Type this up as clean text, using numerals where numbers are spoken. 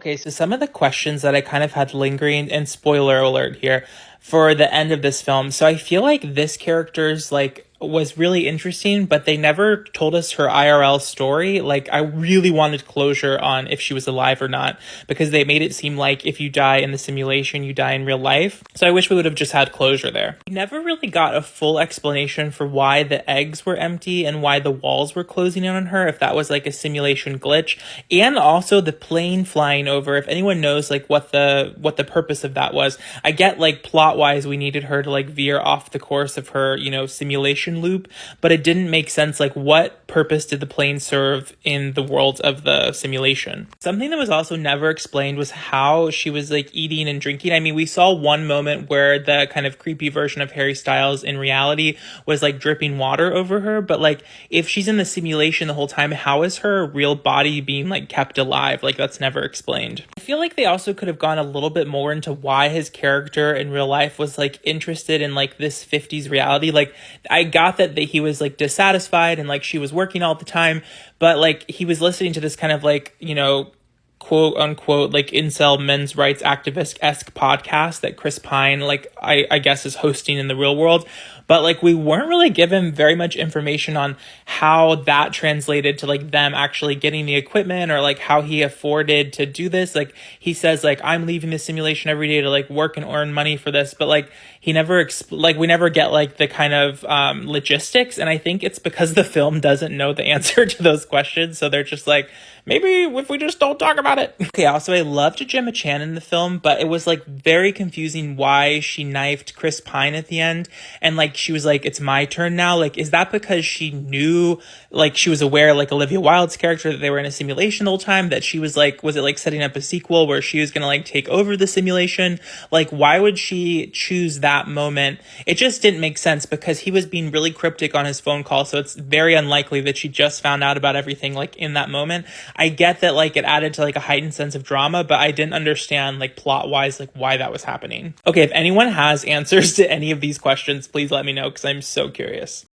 Okay, so some of the questions that I kind of had lingering, and spoiler alert here, for the end of this film. So I feel like this character's like was really interesting, but they never told us her IRL story. Like I really wanted closure on if she was alive or not, because they made it seem like if you die in the simulation, you die in real life. So I wish we would have just had closure there. We never really got a full explanation for why the eggs were empty and why the walls were closing in on her, if that was like a simulation glitch. And also the plane flying over, if anyone knows like what the purpose of that was. I get like plot wise we needed her to like veer off the course of her, simulation loop, but it didn't make sense. Like what purpose did the plane serve in the world of the simulation? Something that was also never explained was how she was like eating and drinking. I mean, we saw one moment where the kind of creepy version of Harry Styles in reality was like dripping water over her, but like if she's in the simulation the whole time, how is her real body being like kept alive? Like that's never explained. I feel like they also could have gone a little bit more into why his character in real life was like interested in like this 50s reality. Like I got that he was like dissatisfied and like she was working all the time, but like he was listening to this kind of like, quote unquote like incel men's rights activist-esque podcast that Chris Pine like I guess is hosting in the real world. But like we weren't really given very much information on how that translated to like them actually getting the equipment, or like how he afforded to do this. Like he says like I'm leaving the simulation every day to like work and earn money for this, but like he never we never get like the kind of logistics. And I think it's because the film doesn't know the answer to those questions, so they're just like, maybe if we just don't talk about it. Okay, also I loved Gemma Chan in the film, but it was like very confusing why she knifed Chris Pine at the end. And like she was like, it's my turn now. Like, is that because she knew, like she was aware, like Olivia Wilde's character, that they were in a simulation the whole time, that she was like, was it like setting up a sequel where she was gonna like take over the simulation? Like, why would she choose that moment? It just didn't make sense, because he was being really cryptic on his phone call, so it's very unlikely that she just found out about everything like in that moment. I get that like it added to like a heightened sense of drama, but I didn't understand like plot wise like why that was happening. Okay, if anyone has answers to any of these questions, please let me know, because I'm so curious.